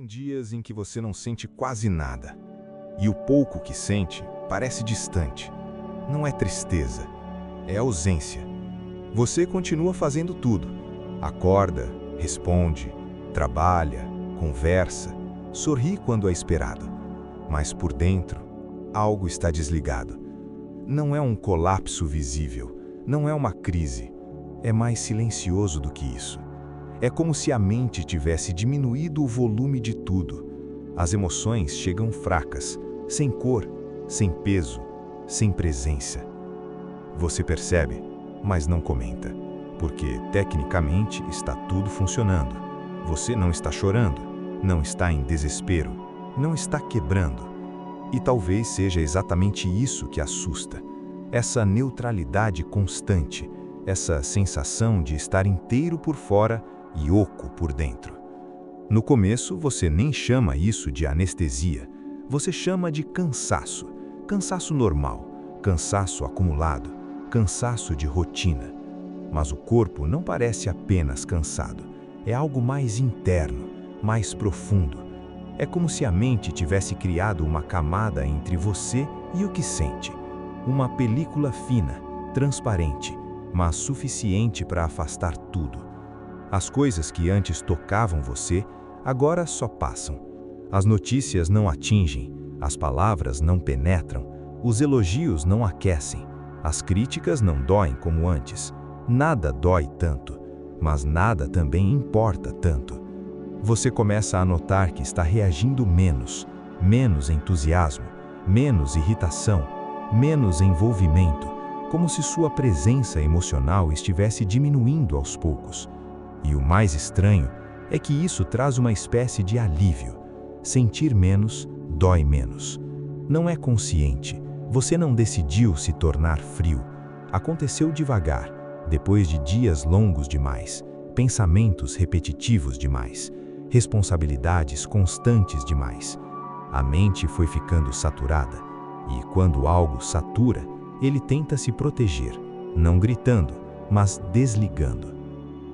Tem dias em que você não sente quase nada, e o pouco que sente parece distante. Não é tristeza, é ausência. Você continua fazendo tudo. Acorda, responde, trabalha, conversa, sorri quando é esperado. Mas por dentro, algo está desligado. Não é um colapso visível, não é uma crise. É mais silencioso do que isso. É como se a mente tivesse diminuído o volume de tudo. As emoções chegam fracas, sem cor, sem peso, sem presença. Você percebe, mas não comenta, porque tecnicamente está tudo funcionando. Você não está chorando, não está em desespero, não está quebrando. E talvez seja exatamente isso que assusta. Essa neutralidade constante, essa sensação de estar inteiro por fora e oco por dentro. No começo, você nem chama isso de anestesia. Você chama de cansaço. Cansaço normal, cansaço acumulado, cansaço de rotina. Mas o corpo não parece apenas cansado. É algo mais interno, mais profundo. É como se a mente tivesse criado uma camada entre você e o que sente. Uma película fina, transparente, mas suficiente para afastar tudo. As coisas que antes tocavam você, agora só passam. As notícias não atingem, as palavras não penetram, os elogios não aquecem, as críticas não doem como antes. Nada dói tanto, mas nada também importa tanto. Você começa a notar que está reagindo menos, menos entusiasmo, menos irritação, menos envolvimento, como se sua presença emocional estivesse diminuindo aos poucos. E o mais estranho é que isso traz uma espécie de alívio. Sentir menos dói menos. Não é consciente. Você não decidiu se tornar frio. Aconteceu devagar, depois de dias longos demais, pensamentos repetitivos demais, responsabilidades constantes demais. A mente foi ficando saturada, e quando algo satura, ele tenta se proteger, não gritando, mas desligando.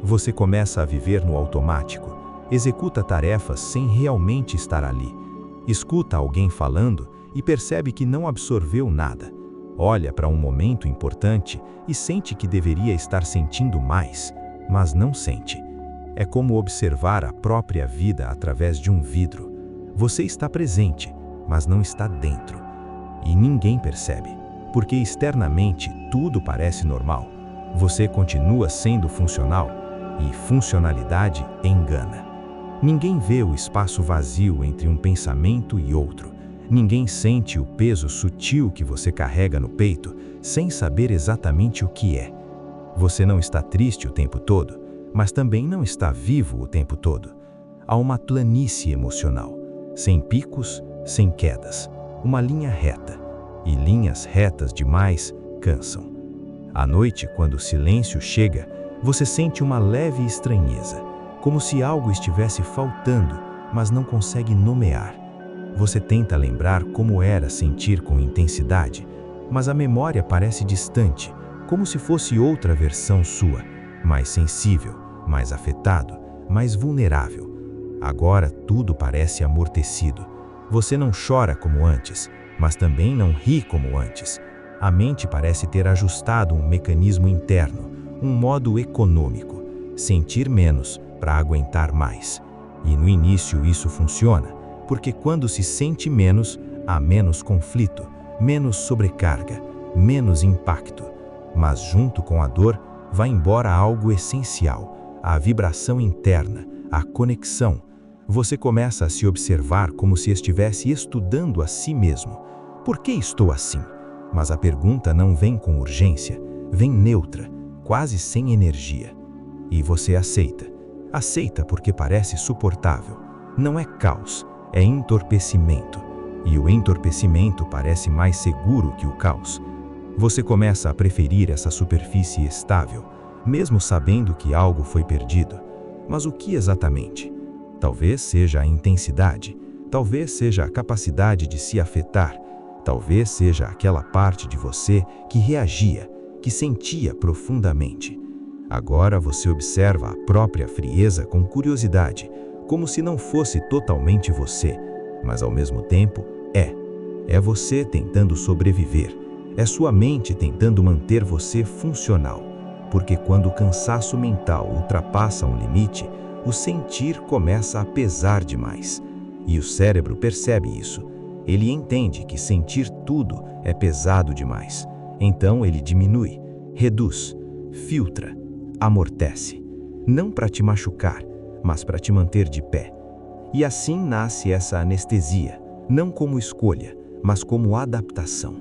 Você começa a viver no automático, executa tarefas sem realmente estar ali, escuta alguém falando e percebe que não absorveu nada, olha para um momento importante e sente que deveria estar sentindo mais, mas não sente. É como observar a própria vida através de um vidro. Você está presente, mas não está dentro. E ninguém percebe, porque externamente tudo parece normal. Você continua sendo funcional, e funcionalidade engana. Ninguém vê o espaço vazio entre um pensamento e outro. Ninguém sente o peso sutil que você carrega no peito, sem saber exatamente o que é. Você não está triste o tempo todo, mas também não está vivo o tempo todo. Há uma planície emocional, sem picos, sem quedas, uma linha reta. E linhas retas demais cansam. À noite, quando o silêncio chega, você sente uma leve estranheza, como se algo estivesse faltando, mas não consegue nomear. Você tenta lembrar como era sentir com intensidade, mas a memória parece distante, como se fosse outra versão sua, mais sensível, mais afetado, mais vulnerável. Agora tudo parece amortecido. Você não chora como antes, mas também não ri como antes. A mente parece ter ajustado um mecanismo interno, um modo econômico, sentir menos para aguentar mais. E no início isso funciona, porque quando se sente menos, há menos conflito, menos sobrecarga, menos impacto. Mas junto com a dor, vai embora algo essencial, a vibração interna, a conexão. Você começa a se observar como se estivesse estudando a si mesmo. Por que estou assim? Mas a pergunta não vem com urgência, vem neutra, quase sem energia. E você aceita. Aceita porque parece suportável. Não é caos, é entorpecimento. E o entorpecimento parece mais seguro que o caos. Você começa a preferir essa superfície estável, mesmo sabendo que algo foi perdido. Mas o que exatamente? Talvez seja a intensidade, talvez seja a capacidade de se afetar, talvez seja aquela parte de você que reagia, que sentia profundamente. Agora você observa a própria frieza com curiosidade, como se não fosse totalmente você, mas ao mesmo tempo é. É você tentando sobreviver, é sua mente tentando manter você funcional, porque quando o cansaço mental ultrapassa um limite, o sentir começa a pesar demais. E o cérebro percebe isso. Ele entende que sentir tudo é pesado demais. Então ele diminui, reduz, filtra, amortece. Não para te machucar, mas para te manter de pé. E assim nasce essa anestesia, não como escolha, mas como adaptação.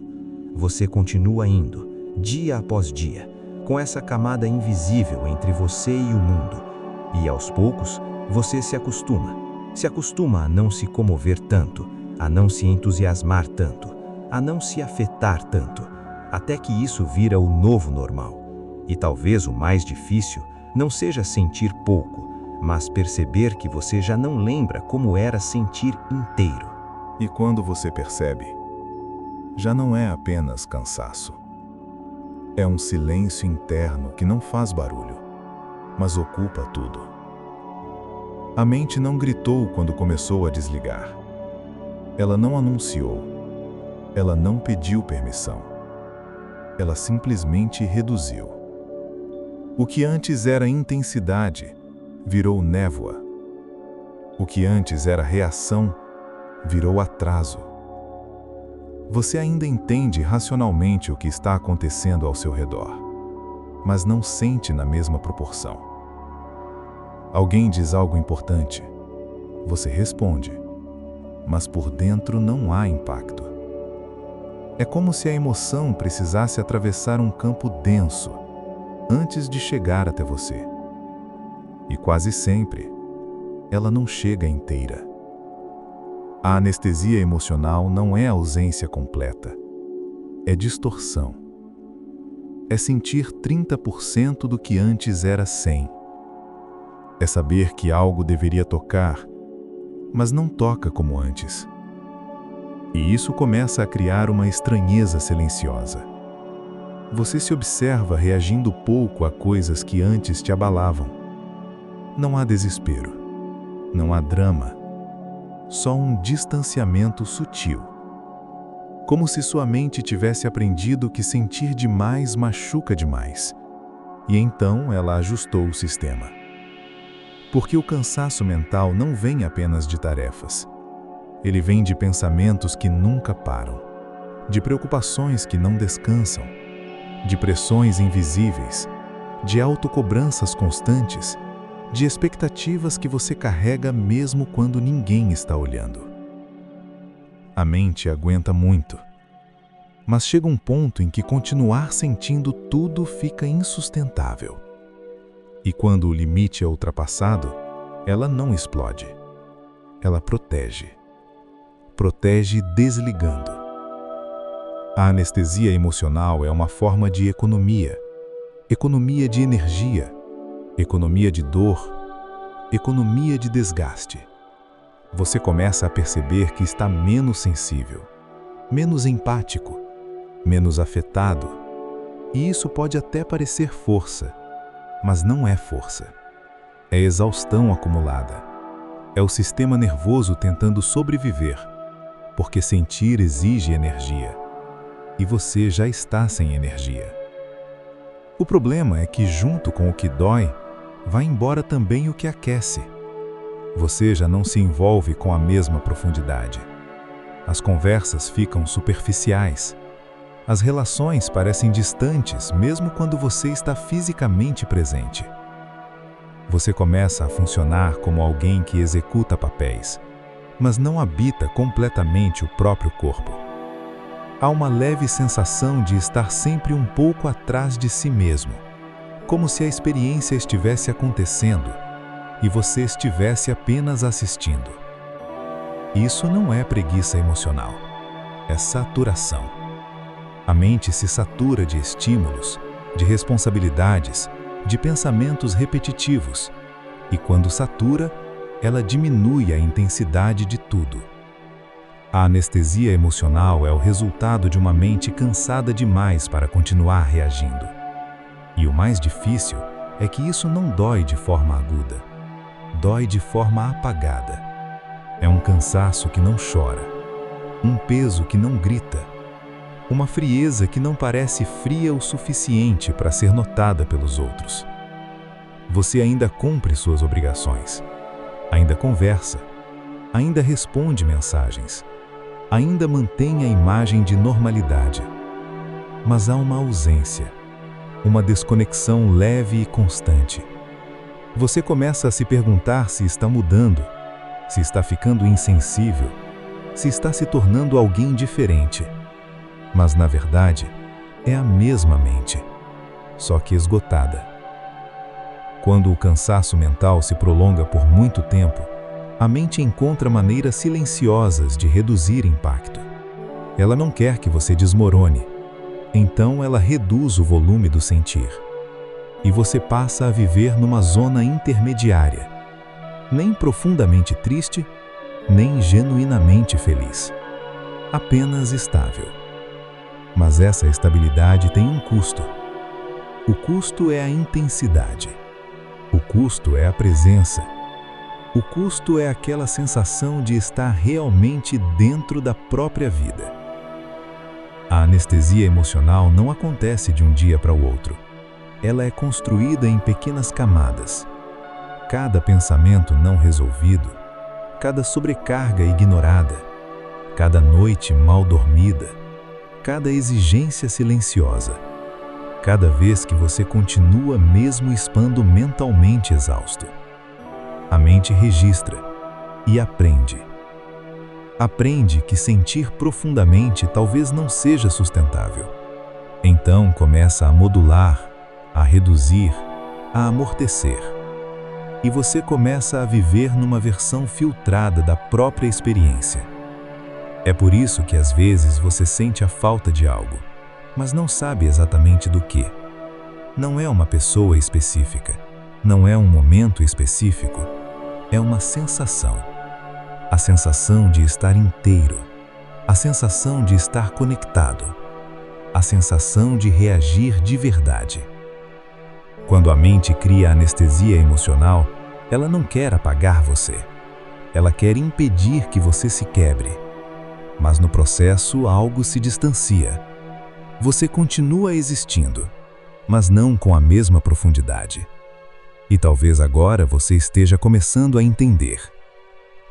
Você continua indo, dia após dia, com essa camada invisível entre você e o mundo. E aos poucos, você se acostuma a não se comover tanto, a não se entusiasmar tanto, a não se afetar tanto, até que isso vira o novo normal. E talvez o mais difícil não seja sentir pouco, mas perceber que você já não lembra como era sentir inteiro. E quando você percebe, já não é apenas cansaço. É um silêncio interno que não faz barulho, mas ocupa tudo. A mente não gritou quando começou a desligar. Ela não anunciou. Ela não pediu permissão. Ela simplesmente reduziu. O que antes era intensidade, virou névoa. O que antes era reação, virou atraso. Você ainda entende racionalmente o que está acontecendo ao seu redor, mas não sente na mesma proporção. Alguém diz algo importante, você responde, mas por dentro não há impacto. É como se a emoção precisasse atravessar um campo denso antes de chegar até você. E quase sempre, ela não chega inteira. A anestesia emocional não é ausência completa, é distorção. É sentir 30% do que antes era 100%. É saber que algo deveria tocar, mas não toca como antes. E isso começa a criar uma estranheza silenciosa. Você se observa reagindo pouco a coisas que antes te abalavam. Não há desespero, não há drama, só um distanciamento sutil. Como se sua mente tivesse aprendido que sentir demais machuca demais. E então ela ajustou o sistema. Porque o cansaço mental não vem apenas de tarefas. Ele vem de pensamentos que nunca param, de preocupações que não descansam, de pressões invisíveis, de autocobranças constantes, de expectativas que você carrega mesmo quando ninguém está olhando. A mente aguenta muito, mas chega um ponto em que continuar sentindo tudo fica insustentável. E quando o limite é ultrapassado, ela não explode. Ela protege. Protege desligando. A anestesia emocional é uma forma de economia de energia, economia de dor, economia de desgaste. Você começa a perceber que está menos sensível, menos empático, menos afetado. E isso pode até parecer força, mas não é força. É exaustão acumulada. É o sistema nervoso tentando sobreviver, porque sentir exige energia. E você já está sem energia. O problema é que junto com o que dói, vai embora também o que aquece. Você já não se envolve com a mesma profundidade. As conversas ficam superficiais. As relações parecem distantes mesmo quando você está fisicamente presente. Você começa a funcionar como alguém que executa papéis, mas não habita completamente o próprio corpo. Há uma leve sensação de estar sempre um pouco atrás de si mesmo, como se a experiência estivesse acontecendo e você estivesse apenas assistindo. Isso não é preguiça emocional, é saturação. A mente se satura de estímulos, de responsabilidades, de pensamentos repetitivos, e quando satura, ela diminui a intensidade de tudo. A anestesia emocional é o resultado de uma mente cansada demais para continuar reagindo. E o mais difícil é que isso não dói de forma aguda. dói de forma apagada. É um cansaço que não chora, um peso que não grita, uma frieza que não parece fria o suficiente para ser notada pelos outros. Você ainda cumpre suas obrigações, ainda conversa, ainda responde mensagens, ainda mantém a imagem de normalidade. Mas há uma ausência, uma desconexão leve e constante. Você começa a se perguntar se está mudando, se está ficando insensível, se está se tornando alguém diferente. Mas, na verdade, é a mesma mente, só que esgotada. Quando o cansaço mental se prolonga por muito tempo, a mente encontra maneiras silenciosas de reduzir impacto. Ela não quer que você desmorone, então ela reduz o volume do sentir. E você passa a viver numa zona intermediária, nem profundamente triste, nem genuinamente feliz, apenas estável. Mas essa estabilidade tem um custo. O custo é a intensidade. O custo é a presença. O custo é aquela sensação de estar realmente dentro da própria vida. A anestesia emocional não acontece de um dia para o outro. Ela é construída em pequenas camadas. Cada pensamento não resolvido, cada sobrecarga ignorada, cada noite mal dormida, cada exigência silenciosa, cada vez que você continua mesmo estando mentalmente exausto. A mente registra e aprende. Aprende que sentir profundamente talvez não seja sustentável. Então começa a modular, a reduzir, a amortecer. E você começa a viver numa versão filtrada da própria experiência. É por isso que às vezes você sente a falta de algo, mas não sabe exatamente do que. Não é uma pessoa específica, não é um momento específico, é uma sensação. A sensação de estar inteiro, a sensação de estar conectado, a sensação de reagir de verdade. Quando a mente cria anestesia emocional, ela não quer apagar você. Ela quer impedir que você se quebre. Mas no processo algo se distancia. Você continua existindo, mas não com a mesma profundidade. E talvez agora você esteja começando a entender.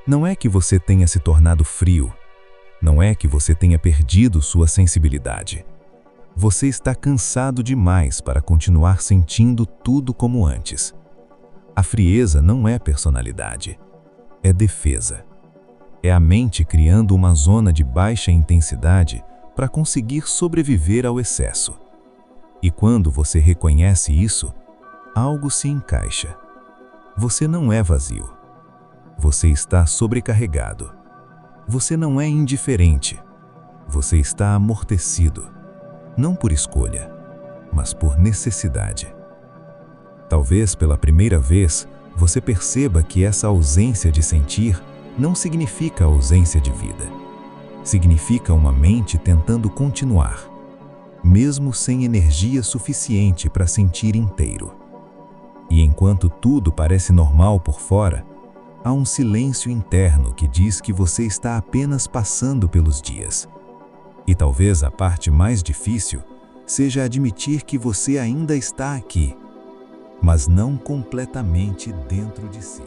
Não é que você tenha se tornado frio. Não é que você tenha perdido sua sensibilidade. Você está cansado demais para continuar sentindo tudo como antes. A frieza não é personalidade, é defesa. É a mente criando uma zona de baixa intensidade para conseguir sobreviver ao excesso. E quando você reconhece isso, algo se encaixa. Você não é vazio. Você está sobrecarregado. Você não é indiferente. Você está amortecido. Não por escolha, mas por necessidade. Talvez pela primeira vez você perceba que essa ausência de sentir não significa ausência de vida. Significa uma mente tentando continuar, mesmo sem energia suficiente para sentir inteiro. E enquanto tudo parece normal por fora, há um silêncio interno que diz que você está apenas passando pelos dias. E talvez a parte mais difícil seja admitir que você ainda está aqui, mas não completamente dentro de si.